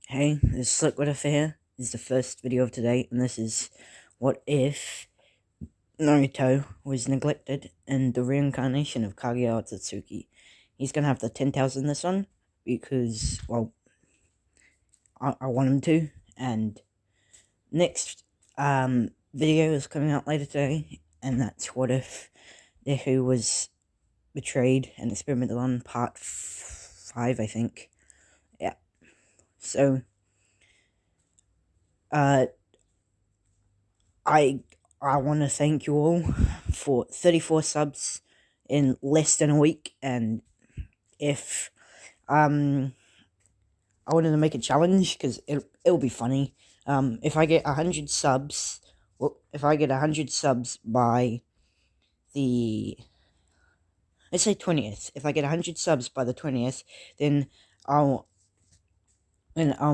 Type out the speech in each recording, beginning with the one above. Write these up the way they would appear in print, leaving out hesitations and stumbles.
Hey, this is Slick With here. This is the first video of today, and this is what if Naruto was neglected and the reincarnation of Kaguya Otsutsuki. He's gonna have the 10,000 in this one because, well, I want him to. And next video is coming out later today, and that's what if Deku was betrayed and experimented on part 5, I think. Yeah. So, I want to thank you all for 34 subs in less than a week, and if I wanted to make a challenge because it'll be funny. If I get 100 subs, if I get 100 subs by the, let's say 20th, if I get 100 subs by the 20th, then I'll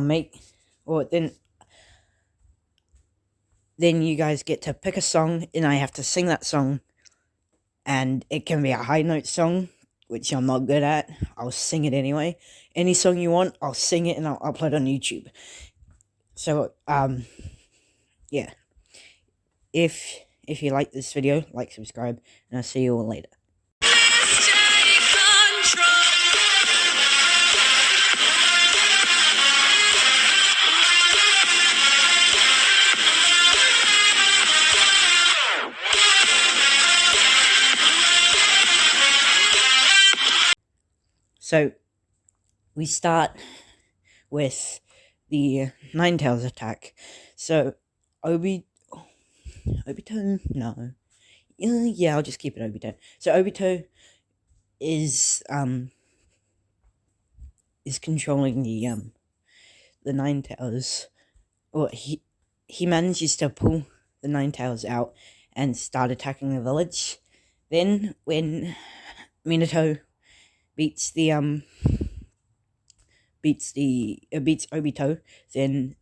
make, or then you guys get to pick a song, and I have to sing that song, and it can be a high note song, which I'm not good at. I'll sing it anyway. Any song you want, I'll sing it and I'll upload on YouTube. So, yeah. If you like this video, like, subscribe, and I'll see you all later. So, we start with the Nine Tails attack. So, Obito, no. Yeah, I'll just keep it Obito. So, Obito is controlling the Nine Tails. Well, he manages to pull the Nine Tails out and start attacking the village. Then, when Minato beats Obito, then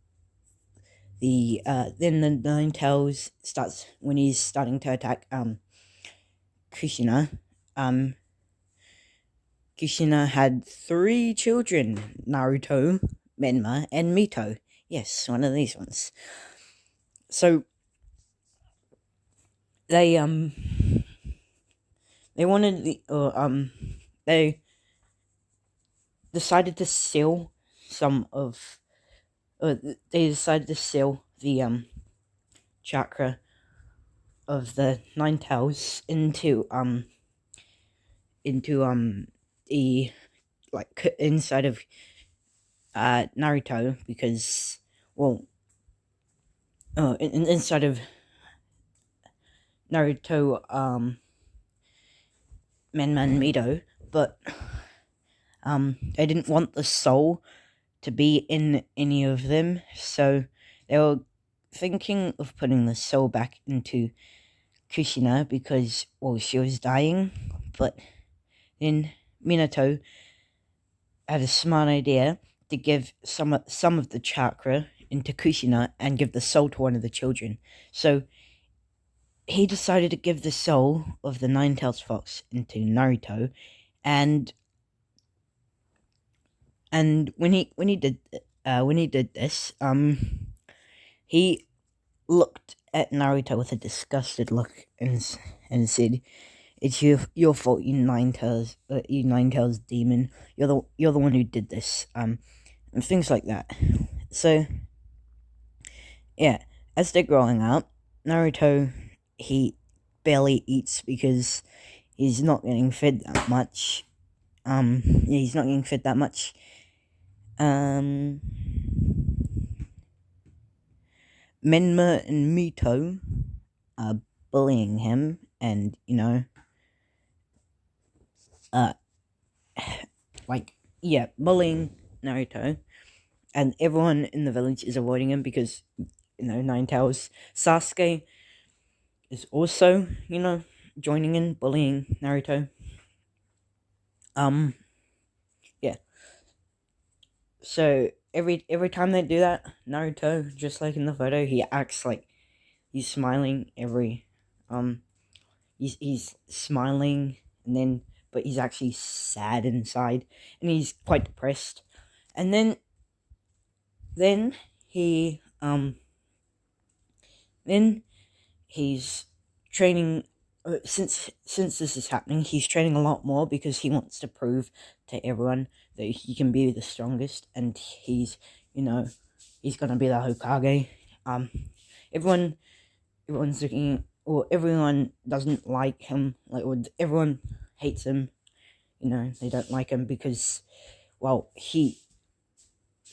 the Nine Tails starts when he's starting to attack Kushina. Kushina had 3 children: Naruto, Menma, and Mito. Yes, one of these ones. So they wanted they decided to sell the chakra of the Nine Tails into the, like, inside of Naruto, because, well, inside of Naruto, Menma and Mito, but they didn't want the soul to be in any of them, so they were thinking of putting the soul back into Kushina because, well, she was dying. But then Minato had a smart idea to give some of the chakra into Kushina and give the soul to one of the children. So he decided to give the soul of the Nine-Tailed Fox into Naruto, and when he did this, he looked at Naruto with a disgusted look and said, "It's your fault, you Nine-Tails demon. You're the one who did this." And things like that. So, yeah, as they're growing up, Naruto, he barely eats because he's not getting fed that much. He's not getting fed that much. Menma and Mito are bullying him, and, bullying Naruto, and everyone in the village is avoiding him because, Nine Tails. Sasuke is also, joining in, bullying Naruto. Yeah. So every time they do that, Naruto, just like in the photo, he acts like he's smiling he's smiling, but he's actually sad inside, and he's quite depressed. And then then he then he's training. Since this is happening, he's training a lot more because he wants to prove to everyone that he can be the strongest, and he's gonna be the Hokage. Everyone everyone's looking, or everyone doesn't like him. Everyone hates him. They don't like him because, well, he's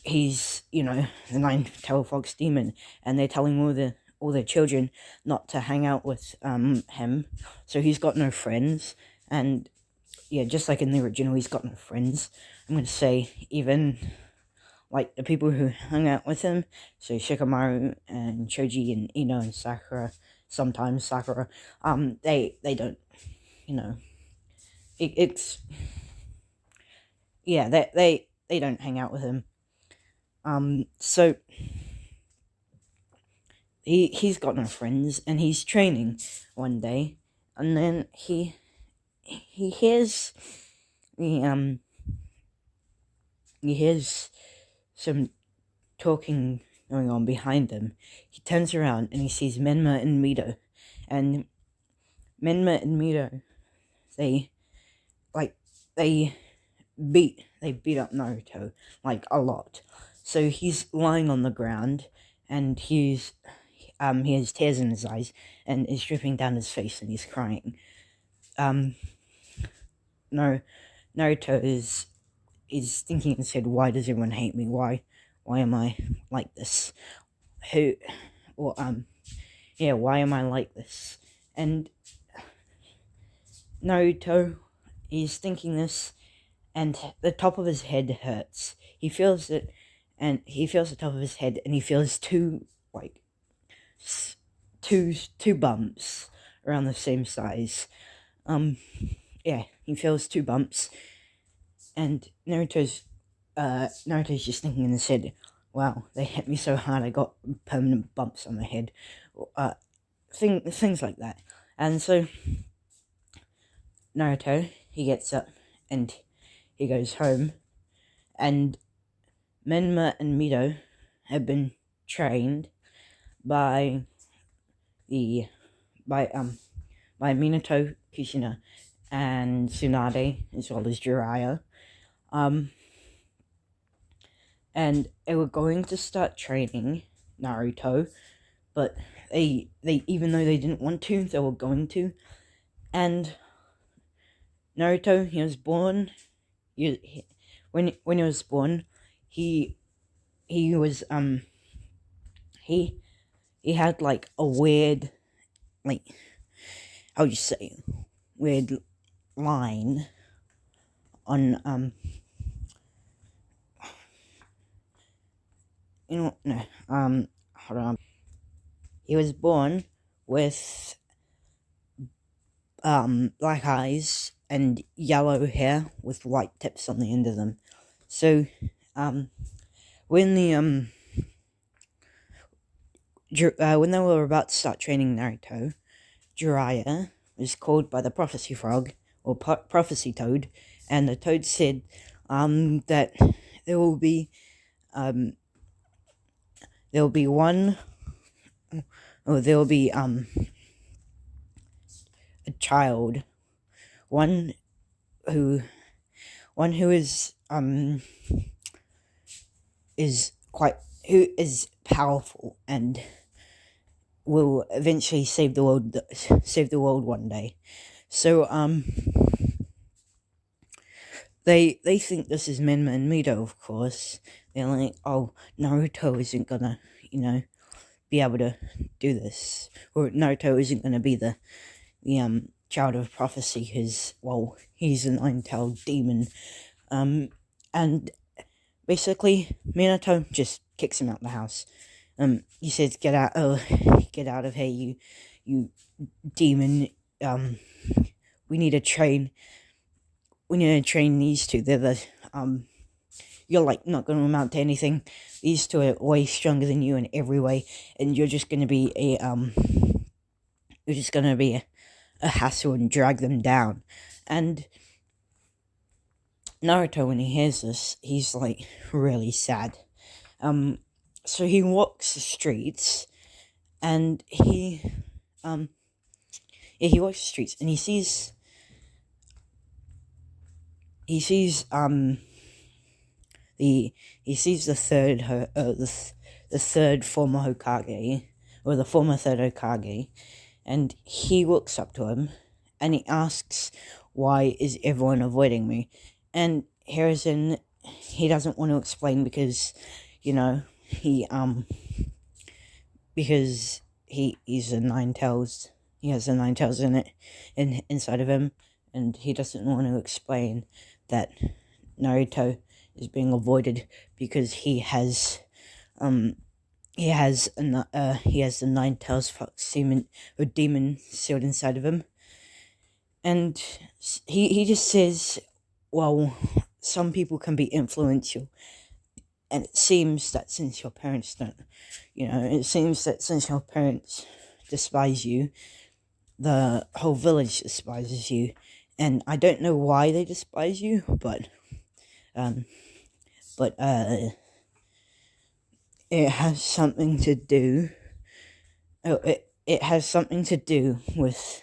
the nine-tailed fox demon, and they're telling all their children not to hang out with him, so he's got no friends. And yeah, just like in the original, he's got no friends. I'm gonna say even like the people who hung out with him, so Shikamaru and Choji and Ino and Sakura, sometimes Sakura, they don't, it's yeah, they don't hang out with him. So he's got no friends, and he's training one day, and then he hears he hears some talking going on behind him. He turns around and he sees Menma and Mito, and Menma and Mito, they beat up Naruto a lot. So he's lying on the ground, and he has tears in his eyes, and is dripping down his face, and he's crying. No, Naruto is thinking and said, "Why does everyone hate me? Why am I like this? Why am I like this?" And Naruto is thinking this, and the top of his head hurts. He feels it, and he feels the top of his head, and he feels two bumps around the same size. He feels two bumps, and Naruto's just thinking in his head, "Wow, they hit me so hard, I got permanent bumps on my head." Things like that. And so Naruto, he gets up and he goes home, and Menma and Mito have been trained by Minato, Kushina, and Tsunade, as well as Jiraiya. And they were going to start training Naruto, but they even though they didn't want to, they were going to. And Naruto, he was born. When he was born, he was he had a weird, how would you say, weird line on hold on. He was born with black eyes and yellow hair with white tips on the end of them. So when they were about to start training Naruto, Jiraiya was called by the prophecy frog, or prophecy toad, and the toad said that there will be a child, one who is powerful and will eventually save the world one day. So they think this is Menma and Mito, of course. They're like, "Oh, Naruto isn't gonna, be able to do this, or Naruto isn't gonna be the child of prophecy, because, well, he's a nine-tailed demon." And basically Minato just kicks him out the house. He says, "Get out of here, you demon. We need to train these two. They're the you're not going to amount to anything. These two are way stronger than you in every way, and you're just going to be a hassle and drag them down." And Naruto, when he hears this, he's really sad. so he walks the streets, and he walks the streets, and he sees he sees the third former Hokage, or the former third Hokage, and he walks up to him, and he asks, "Why is everyone avoiding me?" And Harrison, he doesn't want to explain because, because he's a nine tails. He has a nine tails inside of him, and he doesn't want to explain that Naruto is being avoided because he has the nine tails fox demon sealed inside of him, and he just says, well, some people can be influential, and it seems that since your parents despise you, the whole village despises you, and I don't know why they despise you, but it has something to do. It has something to do with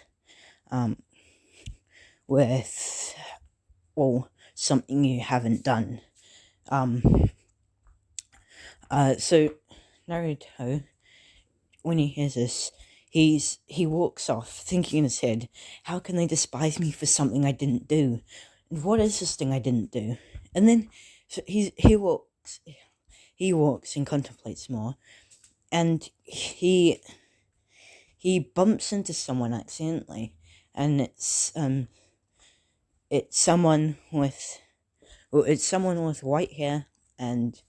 something you haven't done. So Naruto, when he hears this, he walks off, thinking in his head, how can they despise me for something I didn't do? And what is this thing I didn't do? And then so he walks and contemplates more, and he bumps into someone accidentally, and it's someone with white hair and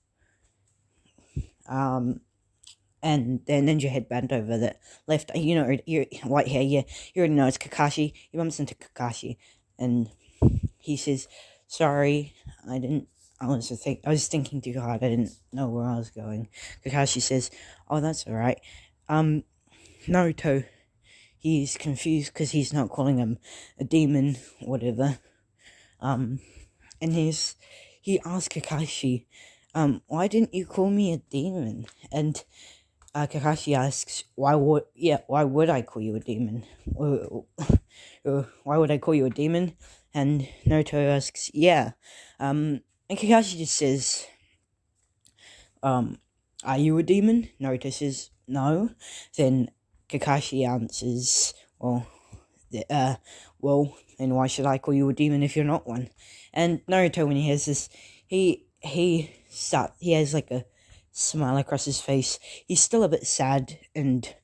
their ninja headband over the left. Your white hair. Yeah, you already know it's Kakashi. He bumps into Kakashi, and he says, "Sorry, I was thinking too hard. I didn't know where I was going." Kakashi says, "Oh, that's all right." Naruto, he's confused because he's not calling him a demon, whatever. And he asks Kakashi, "Why didn't you call me a demon?" And Kakashi asks, why would I call you a demon? Why would I call you a demon? And Naruto asks, yeah. And Kakashi just says, are you a demon? Naruto says, no. Then Kakashi answers, well, then why should I call you a demon if you're not one? And Naruto, when he hears this, he has like a smile across his face. He's still a bit sad and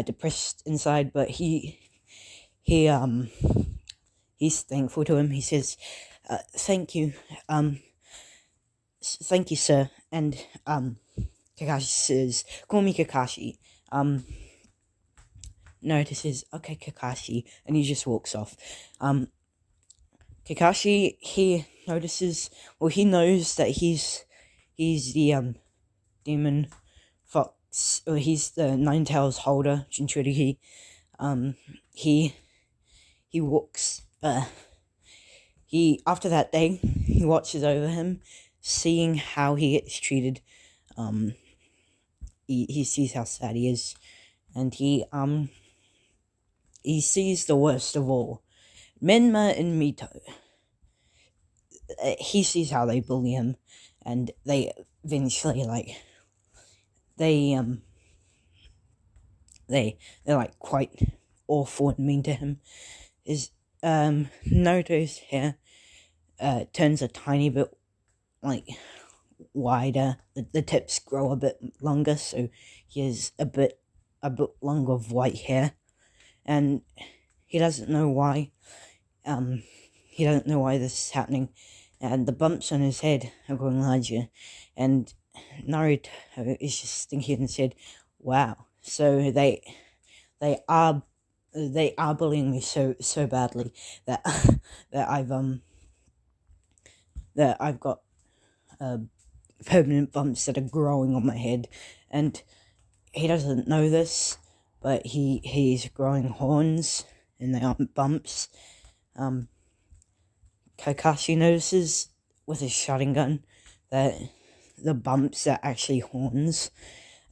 depressed inside, but he's thankful to him. He says, "Thank you, thank you, sir." And Kakashi says, "Call me Kakashi." Naruto says, "Okay, Kakashi," and he just walks off. Kakashi, he knows that he's the demon fox, or he's the nine tails holder, Jinchuriki. He walks, after that day, he watches over him, seeing how he gets treated. He sees how sad he is, and he sees the worst of all, Menma and Mito. He sees how they bully him, and they eventually, they're quite awful and mean to him. Naruto's hair turns a tiny bit wider. The tips grow a bit longer, so he has a bit longer of white hair, and he doesn't know why. He doesn't know why this is happening, and the bumps on his head are growing larger, and Naruto is just thinking and said, "Wow, so they are bullying me so badly that that I've got permanent bumps that are growing on my head." And he doesn't know this, but he's growing horns, and they aren't bumps. Kakashi notices with his shotgun gun that the bumps are actually horns,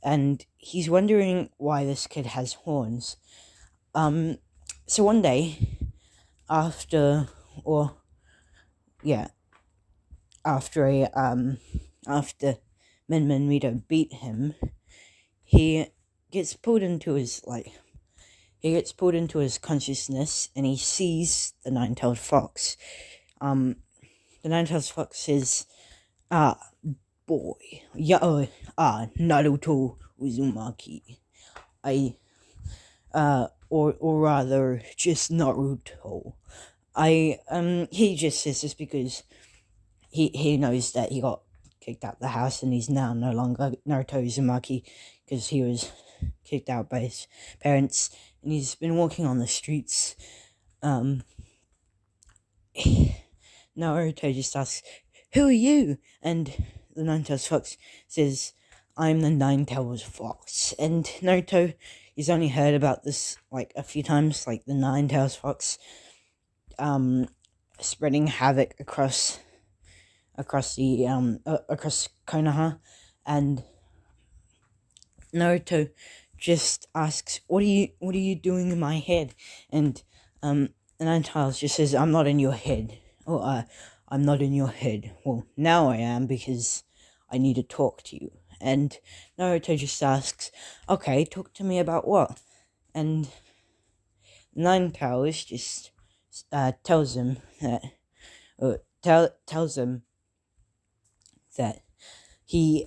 and he's wondering why this kid has horns. So one day, after or yeah, after a after Min Min Mito beat him, he gets pulled into his consciousness, and he sees the nine-tailed fox. The nine-tailed fox says, boy, Naruto Uzumaki. Or rather, just Naruto. He just says this because he knows that he got kicked out of the house, and he's now no longer Naruto Uzumaki because he was kicked out by his parents, and he's been walking on the streets. Naruto just asks, "Who are you?" And the nine-tailed fox says, "I'm the nine-tailed fox." And Naruto, he's only heard about this like a few times, like the nine-tailed fox spreading havoc across Konoha, and Naruto just asks, "What are you doing in my head?" And the nine-tailed just says, "I'm not in your head." I'm not in your head. Well, now I am, because I need to talk to you. And Naruto just asks, "Okay, talk to me about what?" And Nine Tails just tells him that he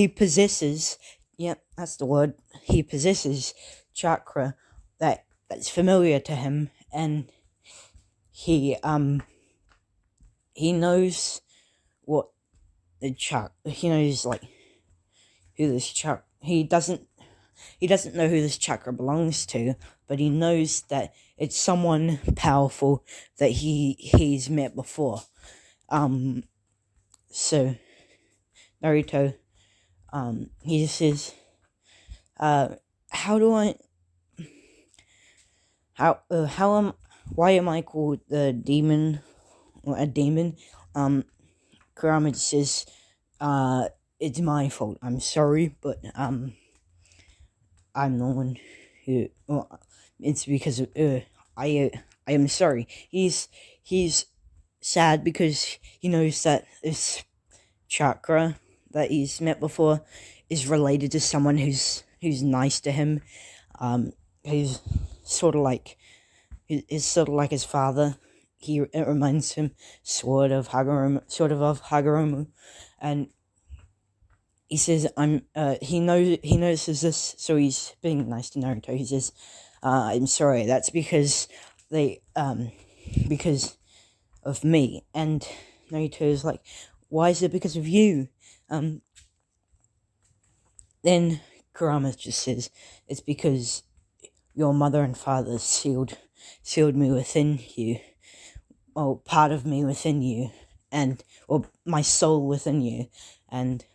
possesses, yep, that's the word. He possesses chakra that's familiar to him, and he knows what the he knows like who this chakra. He doesn't know who this chakra belongs to, but he knows that it's someone powerful that he's met before. So Naruto, he just says, why am I called the demon, or a demon? Kurama just says, it's my fault. I'm sorry, but I'm the one who. Well, it's because of I am sorry. He's sad because he knows that this chakra that he's met before is related to someone who's nice to him. Who's sort of like his father. It reminds him sort of Hagoromo, and he says, he notices this, so he's being nice to Naruto. He says, I'm sorry, that's because because of me. And Naruto is like, why is it because of you? Then Kurama just says, it's because your mother and father sealed me within you, or part of me within you, or my soul within you, and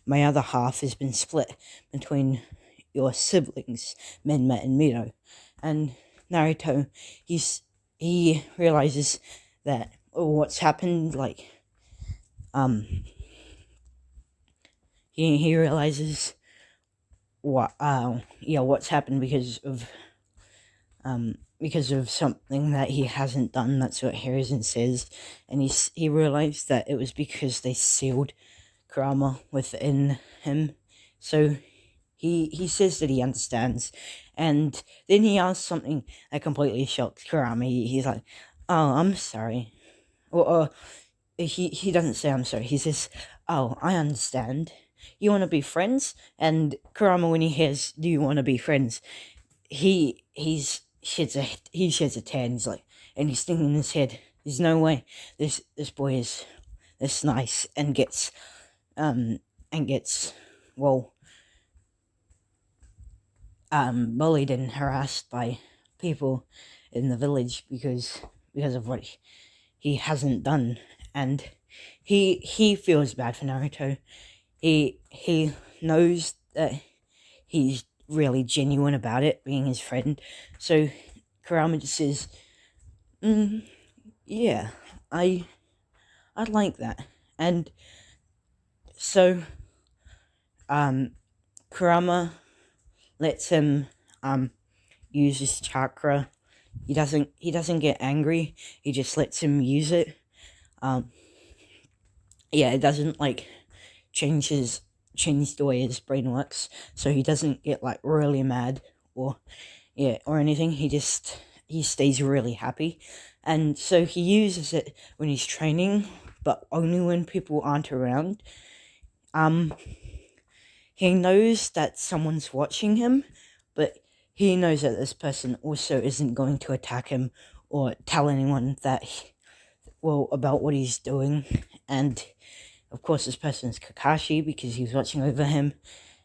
my other half has been split between your siblings, Menma and Mito. And Naruto, he realizes that what's happened, like, he realizes what's happened because of something that he hasn't done. That's what Hiruzen says, and he realized that it was because they sealed Kurama within him. So he says that he understands, and then he asks something that completely shocks Kurama. He's like, "Oh, I'm sorry," or he doesn't say I'm sorry. He says, "Oh, I understand. You want to be friends?" And Kurama, when he hears, "Do you want to be friends?" he sheds a tear, and he's like, and he's thinking in his head, "There's no way this boy is this nice," and gets bullied and harassed by people in the village because of what he hasn't done. And he feels bad for Naruto. He knows that he's really genuine about it, being his friend. So Kurama just says, yeah, I I like that. And so Kurama lets him use his chakra. He doesn't get angry. He just lets him use it. Um, yeah, it doesn't like change the way his brain works, so he doesn't get like really mad or or anything. He stays really happy, and so he uses it when he's training, but only when people aren't around. Um, he knows that someone's watching him, but he knows that this person also isn't going to attack him or tell anyone about what he's doing. And of course, this person is Kakashi because he's watching over him.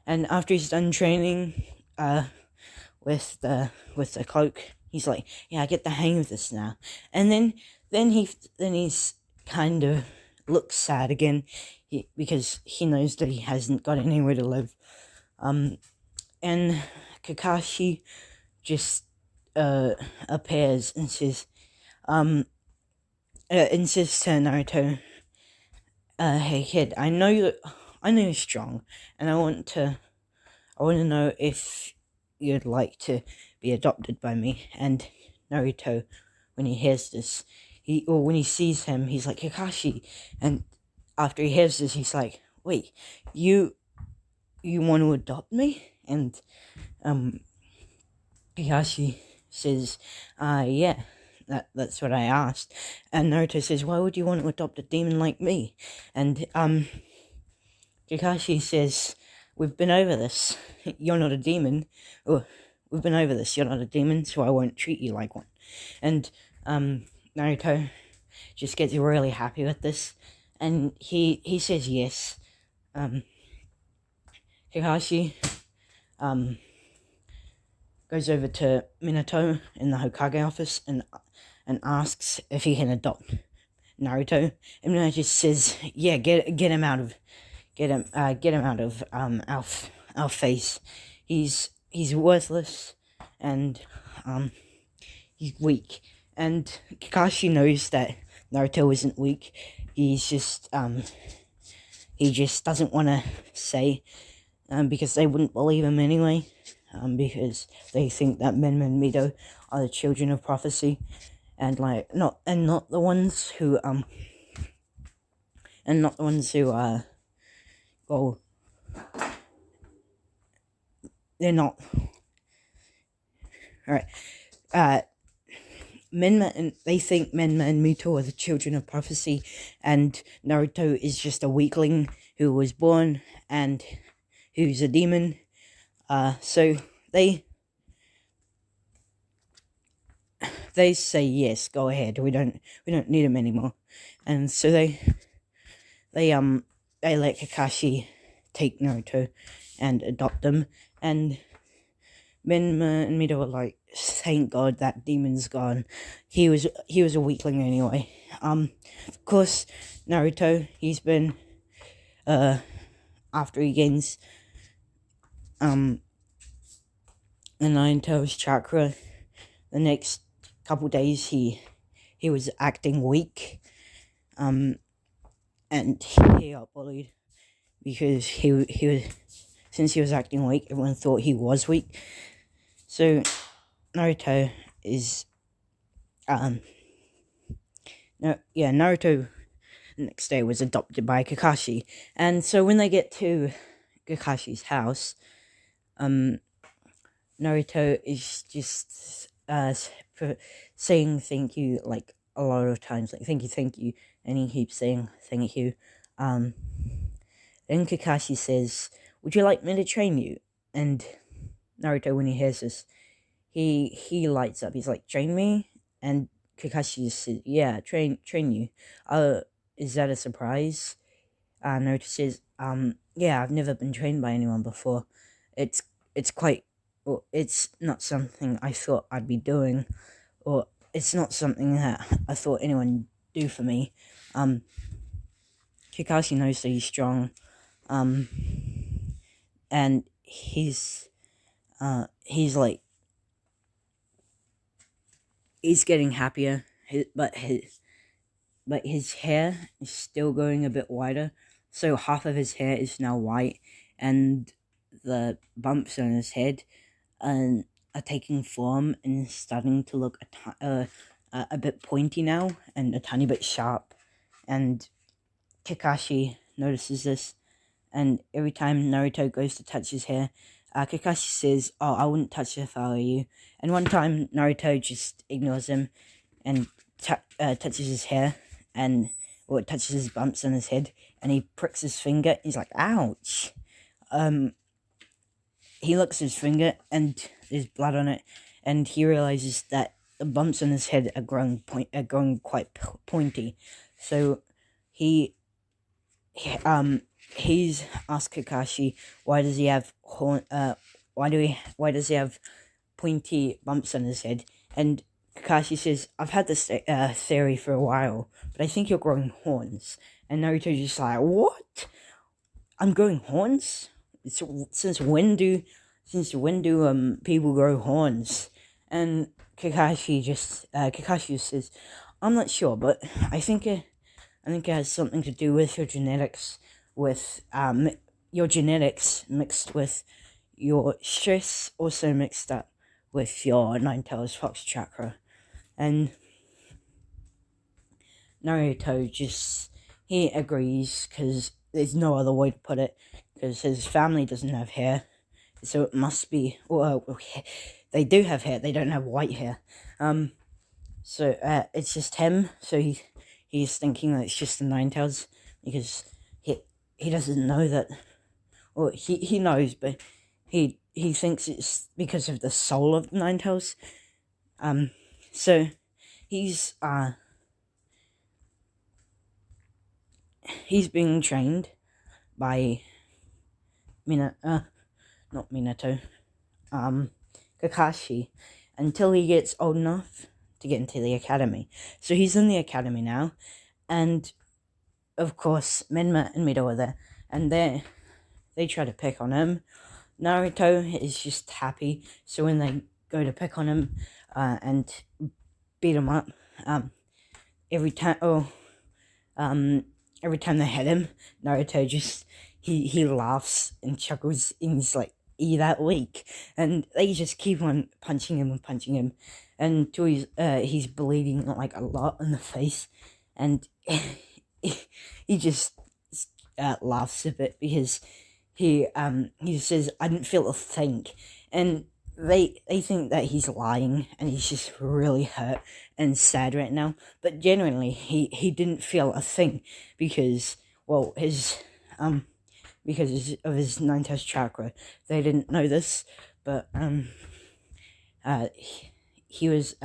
And after he's done training, with the cloak, he's like, "Yeah, I get the hang of this now." And then he's kind of looks sad again, because he knows that he hasn't got anywhere to live. And Kakashi just appears and says, to Naruto, "Hey kid, I know you're strong, and I want to know if you'd like to be adopted by me." And Naruto, when he hears this, when he sees him, he's like, "Kakashi," and after he hears this, he's like, "Wait, you want to adopt me?" And Kakashi says, "Yeah, that's what I asked." And Naruto says, "Why would you want to adopt a demon like me?" And Kakashi says, "We've been over this. You're not a demon. Oh, we've been over this. You're not a demon, so I won't treat you like one." And Naruto just gets really happy with this, and he says yes. Kakashi goes over to Minato in the Hokage office and asks if he can adopt Naruto. And Minato just says, "Yeah, get him out of our face. He's worthless, and he's weak." And Kakashi knows that Naruto isn't weak. He just doesn't want to say, because they wouldn't believe him anyway, because they think that Menma and Mito are the children of prophecy, and not the ones who well, they're not. Alright. They think Menma and Mito are the children of prophecy, and Naruto is just a weakling who was born and who's a demon. So they say yes, go ahead. We don't need him anymore, and so they let Kakashi take Naruto and adopt him, and Menma and Mito were like, "Thank God that demon's gone. He was a weakling anyway." Of course, Naruto, he's been after he gains the Nine Tails chakra, the next couple days he was acting weak, and he got bullied because he was, since he was acting weak, everyone thought he was weak. So Naruto is Naruto the next day was adopted by Kakashi, and so when they get to Kakashi's house, Naruto is just saying thank you like a lot of times, like thank you, and he keeps saying thank you. Then Kakashi says, "Would you like me to train you?" And Naruto, when he hears this, he lights up. He's like, "Train me?" And Kakashi says, "Yeah, train you." Is that a surprise? Naruto says, "Yeah, I've never been trained by anyone before. It's quite, well, it's not something I thought I'd be doing, or it's not something that I thought anyone would do for me." Kakashi knows that he's strong, and he's like, he's getting happier, but but his hair is still going a bit wider. So half of his hair is now white, and the bumps on his head are taking form and starting to look a bit pointy now and a tiny bit sharp. And Kakashi notices this, and every time Naruto goes to touch his hair, Kakashi says, "Oh, I wouldn't touch it if I were you." And one time Naruto just ignores him and touches his hair, or it touches his bumps on his head, and he pricks his finger. He's like, "Ouch!" He looks at his finger, and there's blood on it, and he realizes that the bumps on his head are growing quite pointy. So he's asked Kakashi, why does he have why does he have pointy bumps on his head? And Kakashi says, "I've had this theory for a while, but I think you're growing horns." And Naruto's just like, "What? I'm growing horns? Since when do people grow horns?" And Kakashi just says, "I'm not sure, but I think it has something to do with your genetics, mixed with your stress, also mixed up with your Nine-Tails Fox chakra." And Naruto he agrees, because there's no other way to put it, because his family doesn't have hair, so it must be, they do have hair, they don't have white hair, so it's just him, so he's thinking that it's just the Nine-Tails, because he doesn't know that, or he knows, but he thinks it's because of the soul of the Nine-Tails. So he's being trained by Kakashi, until he gets old enough to get into the academy. So he's in the academy now, and of course Menma and Mido are there, and they try to pick on him. Naruto is just happy, so when they go to pick on him and beat him up, every time they hit him, Naruto just he laughs and chuckles, and he's like, "E that weak," and they just keep on punching him until he's bleeding like a lot in the face, and he just laughs a bit, because he says, "I didn't feel a thing," and they think that he's lying, and he's just really hurt and sad right now. But genuinely, he didn't feel a thing, because because of his Nine-Tails chakra. They didn't know this, but he was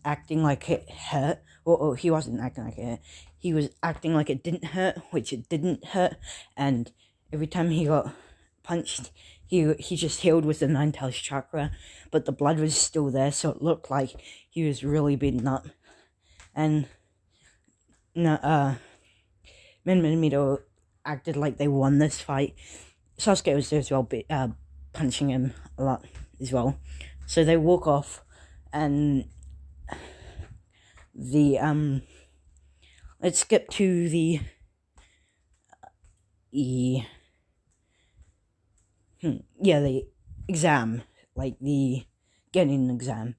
acting like it hurt, or he wasn't acting like it hurt. He was acting like it didn't hurt, which it didn't hurt, and every time he got punched, he just healed with the Nine-Tails chakra, but the blood was still there, so it looked like he was really beaten up. And Men and Mido acted like they won this fight. Sasuke was there as well, punching him a lot as well. So they walk off, and let's skip to the exam, like the getting exam,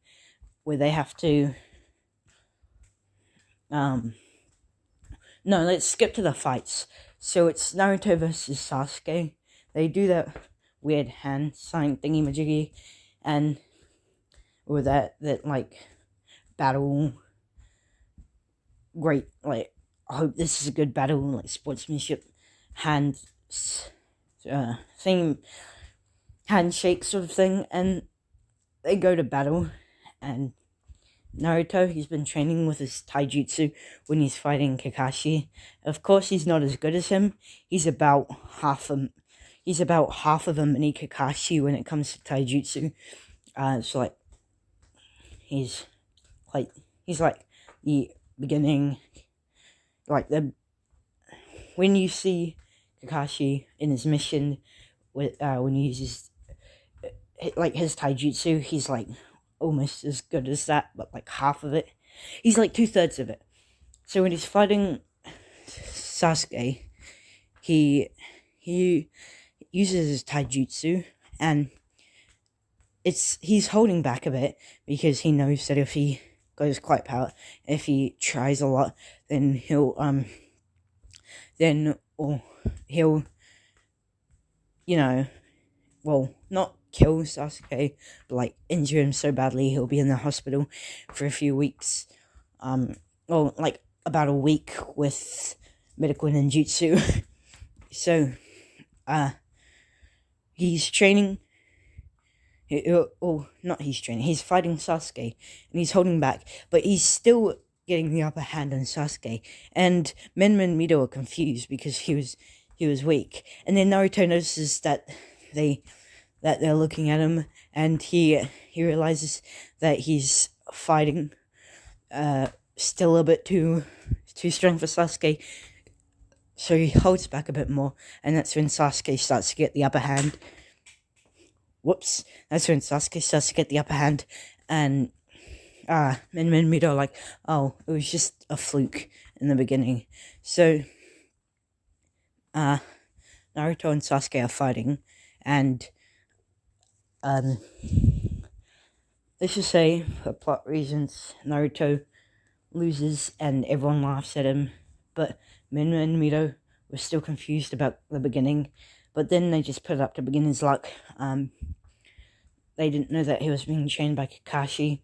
where they have to no, let's skip to the fights. So it's Naruto versus Sasuke. They do that weird hand sign thingy majiggy, and or that like battle. Great, like, I hope this is a good battle, like sportsmanship hand thing, handshake sort of thing, and they go to battle. And Naruto, he's been training with his taijutsu when he's fighting Kakashi. Of course, he's not as good as him. He's about half of a mini Kakashi when it comes to taijutsu. So like, he's like the beginning, like when you see Kakashi in his mission with when he uses like his taijutsu, he's like almost as good as that, but like half of it. He's like 2/3 of it. So when he's fighting Sasuke, he uses his taijutsu, and he's holding back a bit because he knows that if he goes quite power, if he tries a lot, then he'll not kill Sasuke, but like injure him so badly he'll be in the hospital for a few weeks. Like about a week with medical ninjutsu. So, he's training. He's fighting Sasuke, and he's holding back, but he's still getting the upper hand on Sasuke. And Menma and Mito are confused because he was weak. And then Naruto notices that they're looking at him, and he realizes that he's fighting still a bit too strong for Sasuke. So he holds back a bit more, and that's when Sasuke starts to get the upper hand. That's when Sasuke starts to get the upper hand, and Menma and Mito are like, oh, it was just a fluke in the beginning. So Naruto and Sasuke are fighting, and let's just say, for plot reasons, Naruto loses and everyone laughs at him, but Menma and Mito were still confused about the beginning, but then they just put it up to beginner's luck. They didn't know that he was being trained by Kakashi.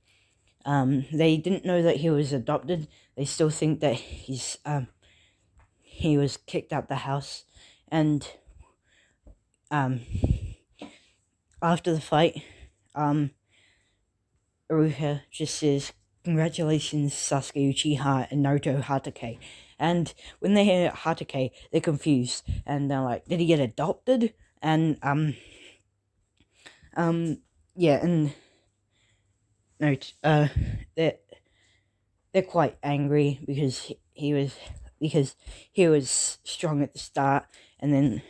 They didn't know that he was adopted. They still think that he was kicked out the house, and after the fight, Iruka just says, "Congratulations, Sasuke Uchiha and Naruto Hatake." And when they hear Hatake, they're confused, and they're like, "Did he get adopted?" And they're quite angry because he was strong at the start, and then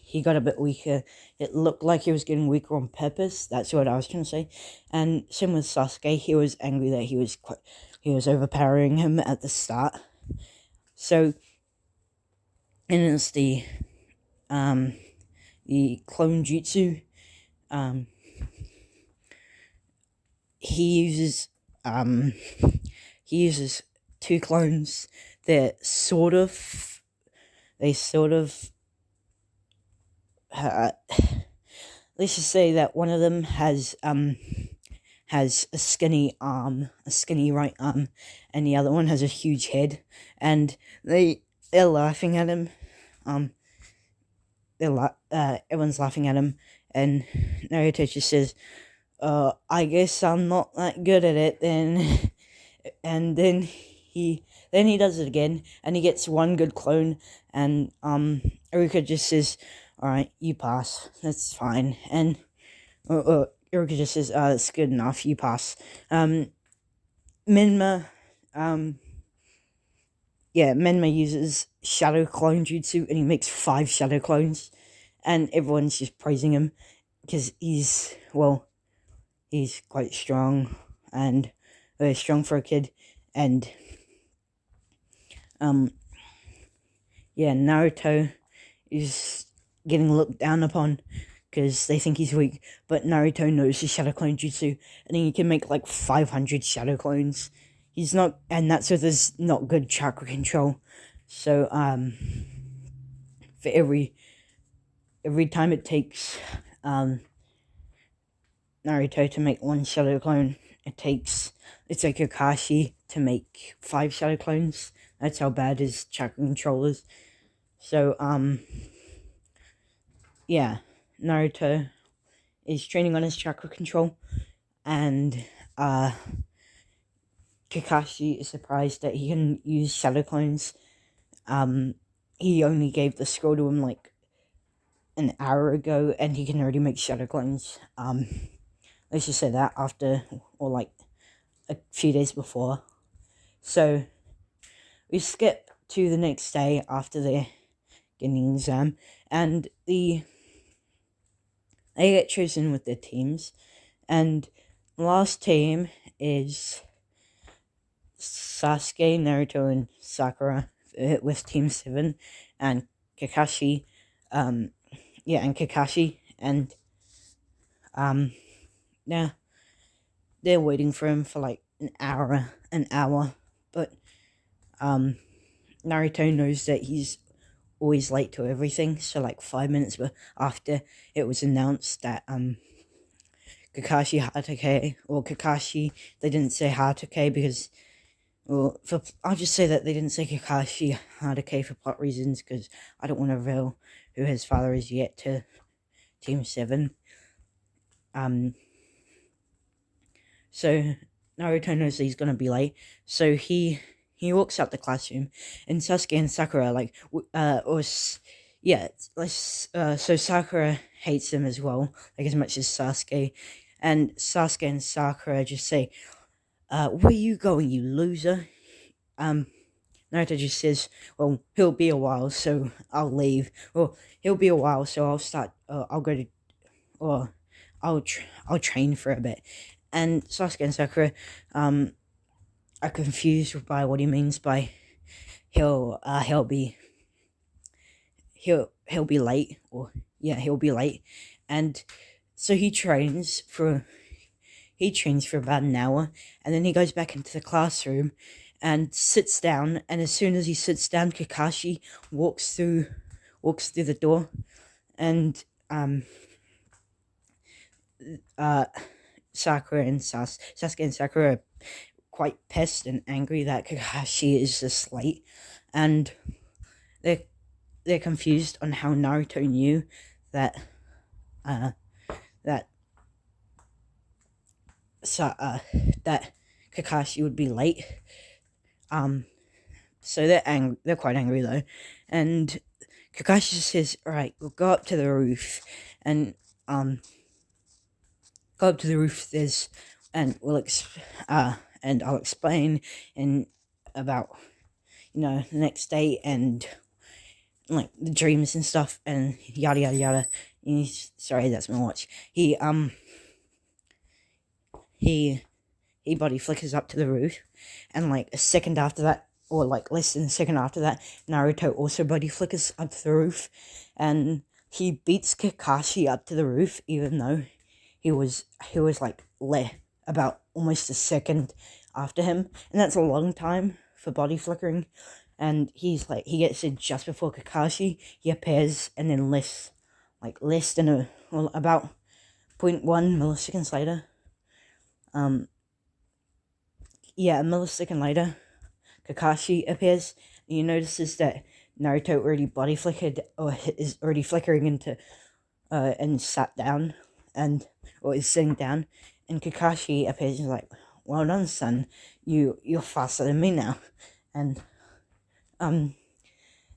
he got a bit weaker. It looked like he was getting weaker on purpose. That's what I was trying to say. And same with Sasuke. He was angry that he was overpowering him at the start. So, and it's the clone jutsu. He uses two clones that sort of let's just say that one of them has a skinny right arm, and the other one has a huge head, and they're laughing at him. Everyone's laughing at him, and Naruto just says, I guess I'm not that good at it then. And then he does it again, and he gets one good clone, and Iruka just says, alright, you pass, that's fine. And Iruka just says, it's good enough, you pass. Menma uses shadow clone jutsu, and he makes 5 shadow clones, and everyone's just praising him because he's quite strong, and very strong for a kid. And Naruto is getting looked down upon because they think he's weak, but Naruto knows his shadow clone jutsu, and he can make like 500 shadow clones. He's not, and that's with his not good chakra control. So for every time it takes Naruto to make 1 shadow clone, it's like Kakashi to make 5 shadow clones. That's how bad his chakra control is. So Naruto is training on his chakra control, and Kakashi is surprised that he can use shadow clones. He only gave the scroll to him like an hour ago, and he can already make shadow clones. Let's just say that after, or like a few days before. So we skip to the next day after the getting exam, and they get chosen with their teams, and the last team is Sasuke, Naruto, and Sakura with Team 7, and Kakashi, and Kakashi, and, yeah, they're waiting for him for like an hour, but, Naruto knows that he's always late to everything, so like 5 minutes after it was announced that, Kakashi Hatake, or Kakashi, they didn't say Hatake because, well, I'll just say that they didn't say Kakashi Hatake for plot reasons, because I don't want to reveal who his father is yet to Team 7. So Naruto knows that he's gonna be late, so he walks out the classroom, and Sasuke and Sakura so Sakura hates him as well, like as much as Sasuke, and Sasuke and Sakura just say, "Where you going, you loser?" Naruto just says, "Well, he'll be a while, so I'll leave. Well, he'll be a while, so I'll start. I'll go to, or I'll train for a bit." And Sasuke and Sakura, are confused by what he means by he'll be late, or yeah, he'll be late, and so he trains for about an hour, and then he goes back into the classroom and sits down, and as soon as he sits down, Kakashi walks through the door, and Sasuke and Sakura are quite pissed and angry that Kakashi is just late, and they're confused on how Naruto knew that that Kakashi would be late. So they're quite angry though, and Kakashi says, "Alright, we'll go up to the roof, and go up to the roof. And I'll explain about the next day, and like the dreams and stuff, and yada yada yada." Sorry, that's my watch. He body flickers up to the roof, and like a second after that, or like less than a second after that, Naruto also body flickers up to the roof, and he beats Kakashi up to the roof, even though he was like about almost a second after him, and that's a long time for body flickering. And he gets it just before Kakashi. He appears, and then less than about 0.1 milliseconds later, a millisecond later, Kakashi appears. And you notices that Naruto already body flickered, or is already flickering into, and sat down, or is sitting down, and Kakashi appears and is like, "Well done, son. You're faster than me now." And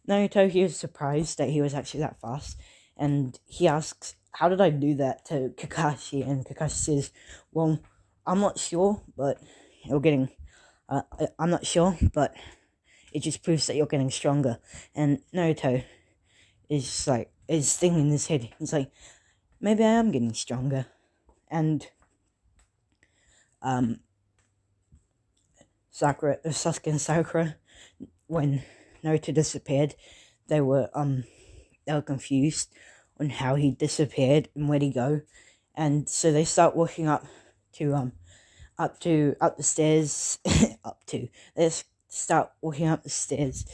Naruto, he was surprised that he was actually that fast, and he asks, "How did I do that?" to Kakashi, and Kakashi says, "Well, I'm not sure, but I'm not sure, but it just proves that you're getting stronger." And Naruto is thinking in his head, he's like, "Maybe I am getting stronger." And Sasuke and Sakura, when Naruto disappeared, they were confused on how he disappeared and where'd he go, and so they start walking up the stairs. They start walking up the stairs,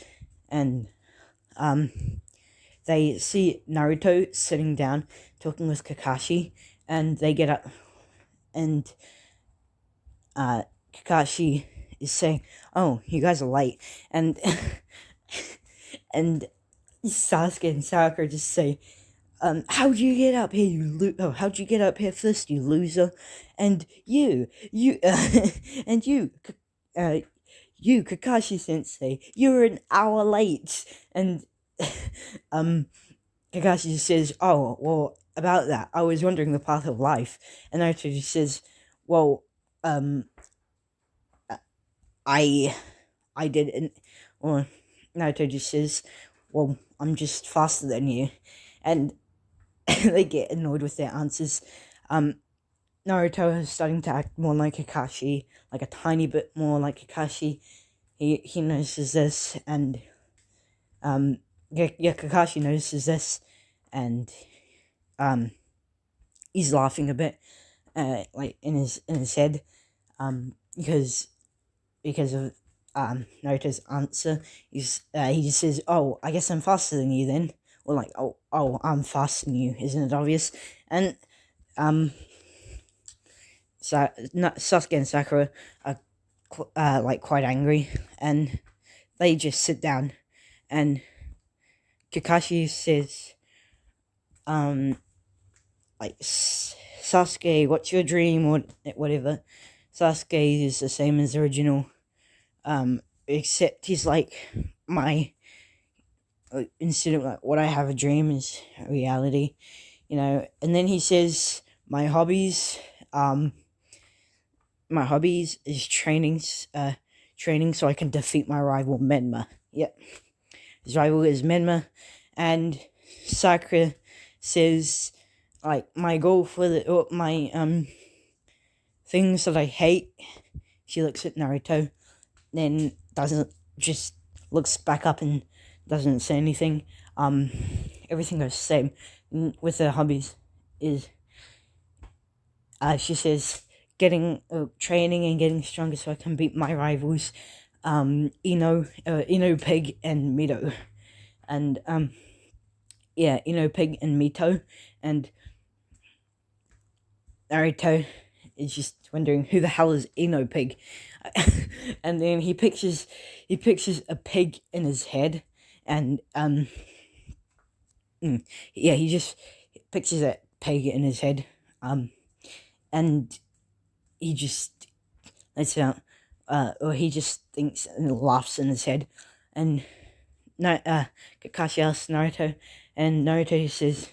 and they see Naruto sitting down talking with Kakashi, and they get up, and Kakashi is saying, "Oh, you guys are late," and and Sasuke and Sakura just say, "How'd you get up here, how'd you get up here first, you loser? And you, and you, Kakashi-sensei, you were an hour late." And, Kakashi just says, "Oh, well, about that, I was wondering the path of life." And Naruto just says, "Well, I didn't," or Naruto just says, "Well, I'm just faster than you." And they get annoyed with their answers. Naruto is starting to act more like Kakashi, like a tiny bit more like Kakashi. He notices this, and Kakashi notices this, and he's laughing a bit, like in his head, because of Naruto's answer. He just says, "Oh, I guess I'm faster than you then," or like, "Oh, I'm faster than you, isn't it obvious?" And Sasuke and Sakura are like quite angry, and they just sit down, and Kakashi says, like, "Sasuke, what's your dream?" or whatever. Sasuke is the same as the original, except he's like, instead of like what I have a dream is reality, and then he says, my hobbies is training so I can defeat my rival Menma. Yep, his rival is Menma. And Sakura says, like, my goal for my things that I hate. She looks at Naruto, then doesn't, just looks back up and doesn't say anything. Everything goes the same with her hobbies. Is she says, getting training and getting stronger so I can beat my rivals, Ino Pig and Mito, and Ino Pig and Mito, and Naruto is just wondering who the hell is Ino Pig, and then he pictures a pig in his head, and he just pictures a pig in his head, and he just lets it out, or he just thinks and laughs in his head, and Kakashi asks Naruto, and Naruto says,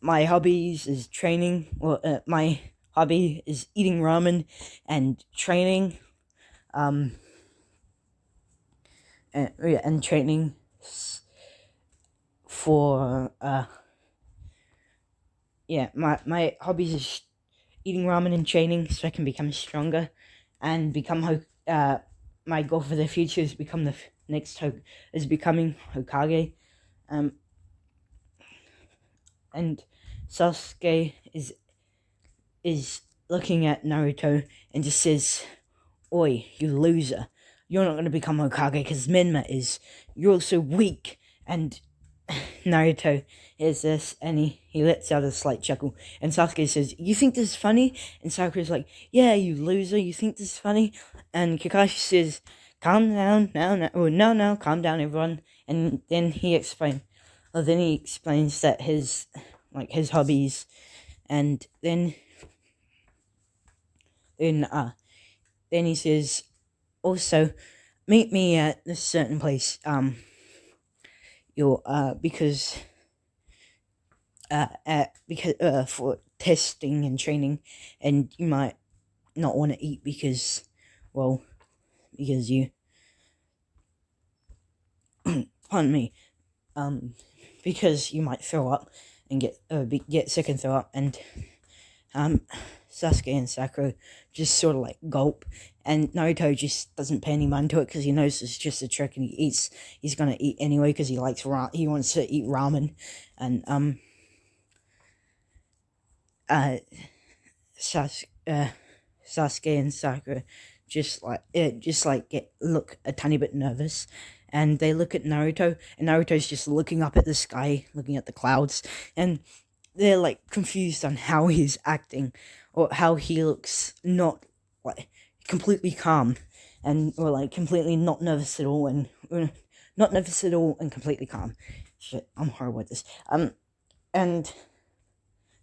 my hobbies is training, or my hobby is eating ramen and training, and training for my hobbies is eating ramen and training so I can become stronger and become my goal for the future is become becoming Hokage, and Sasuke is looking at Naruto and just says, "Oi, you loser! You're not going to become Hokage because Menma is. You're so weak." And Naruto hears this, and he lets out a slight chuckle. And Sasuke says, "You think this is funny?" And Sakura's like, "Yeah, you loser. You think this is funny?" And Kakashi says, "Calm down, no, calm down, everyone." And then he explains that his hobbies, and then he says, also, meet me at this certain place, because for testing and training, and you might not want to eat because you pardon me, because you might throw up and get sick and throw up, and Sasuke and Sakura just sort of like gulp, and Naruto just doesn't pay any mind to it because he knows it's just a trick, and he's gonna eat anyway because he wants to eat ramen, and Sasuke and Sakura just look a tiny bit nervous, and they look at Naruto, and Naruto's just looking up at the sky, looking at the clouds, and they're like confused on how he's acting, or how he looks not like completely calm, or like completely not nervous at all, and completely calm. Shit, I'm horrible at this. And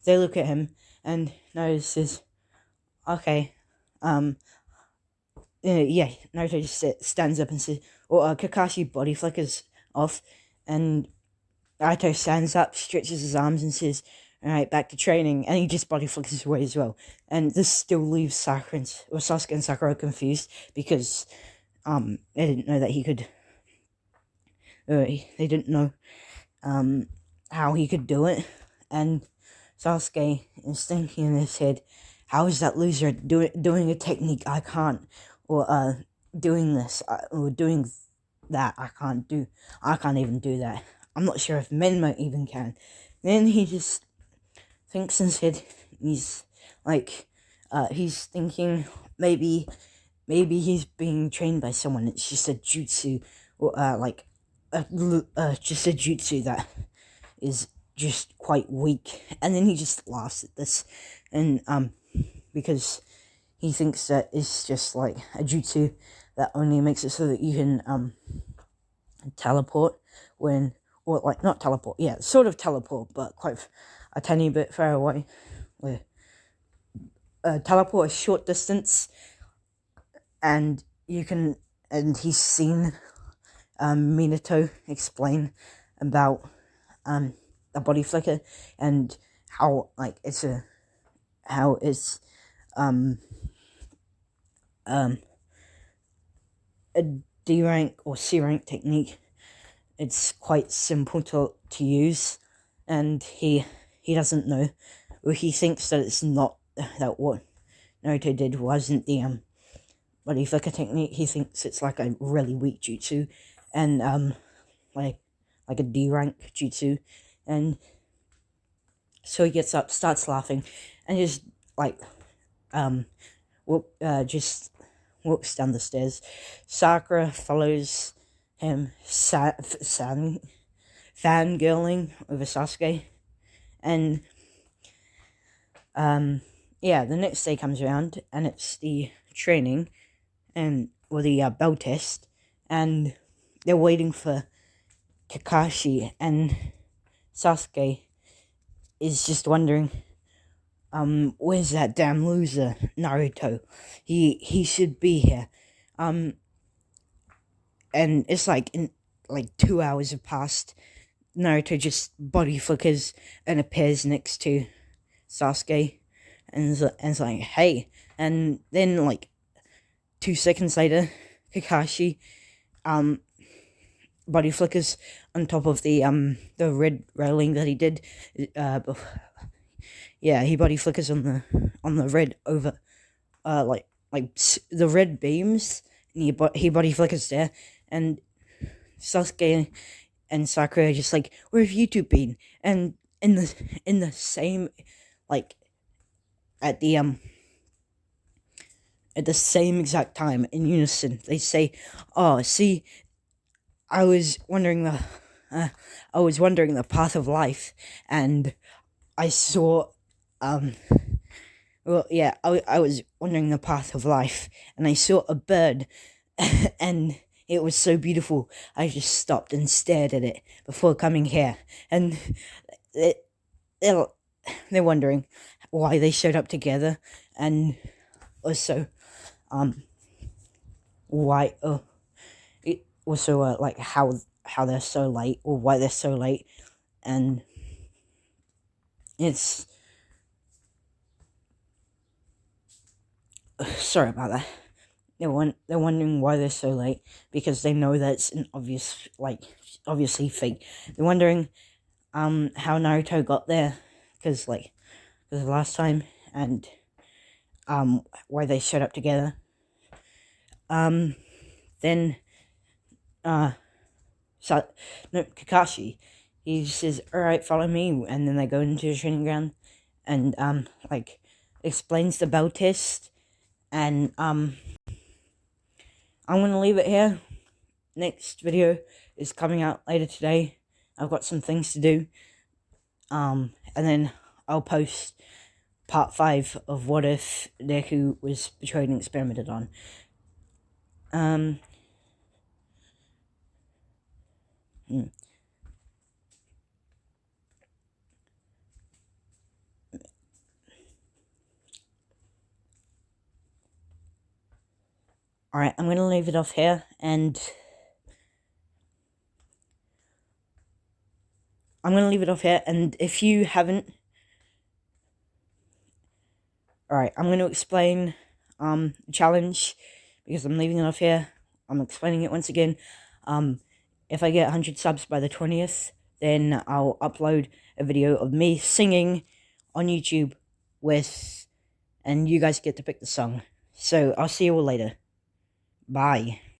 they look at him, and Naruto says, "Okay, Naruto just stands up and says," or Kakashi body flickers off, and Naruto stands up, stretches his arms, and says, "Alright, back to training," and he just body flickers away as well. And this still leaves Sasuke and Sakura confused, because they didn't know that he could, they didn't know how he could do it, and Sasuke is thinking in his head, how is that loser doing a technique I can't, or doing this or doing that I can't do. I can't even do that. I'm not sure if Menma even can. Then he just thinks in his head, he's like, he's thinking maybe he's being trained by someone. It's just a jutsu, or just a jutsu that is just quite weak. And then he just laughs at this, and because he thinks that it's just like a jutsu that only makes it so that you can teleport when, or like not teleport, yeah, sort of teleport, but quite a tiny bit far away. Where teleport a short distance, and you can, and he's seen Minato explain about a body flicker and how like it's a D rank or C rank technique. It's quite simple to use, and he doesn't know, or he thinks that it's not, that what Naruto did wasn't the body flicker technique. He thinks it's like a really weak jutsu, and like a D rank jutsu, and so he gets up, starts laughing, and just like just walks down the stairs. Sakura follows him, fangirling over Sasuke, and the next day comes around, and it's the training, or the bell test, and they're waiting for Kakashi, and Sasuke is just wondering, where's that damn loser, Naruto? He should be here. And it's like, 2 hours have passed. Naruto just body flickers and appears next to Sasuke, and it's like, hey. And then 2 seconds later, Kakashi body flickers on top of the red railing that he did. He body flickers on the red over the red beams, and he body flickers there, and Sasuke and Sakura are just like, where have you two been? And in the same, at the same exact time, in unison, they say, oh, see, I was wondering the path of life, and I saw, I was wondering the path of life, and I saw a bird, and it was so beautiful, I just stopped and stared at it before coming here, and they're wondering why they showed up together, and also, why, how they're so late, or why they're so late, and it's, sorry about that. They're wondering why they're so late, because they know that it's an obviously fake. They're wondering how Naruto got there, because of last time, and why they showed up together. Then Kakashi, he says, alright, follow me, and then they go into the training ground, and explains the bell test, and I'm gonna leave it here. Next video is coming out later today. I've got some things to do, and then I'll post part 5 of what if Deku was betrayed and experimented on. Alright, I'm going to leave it off here, and if you haven't, alright, I'm going to explain the challenge, because I'm leaving it off here. I'm explaining it once again. If I get 100 subs by the 20th, then I'll upload a video of me singing on YouTube with, and you guys get to pick the song. So I'll see you all later. Bye.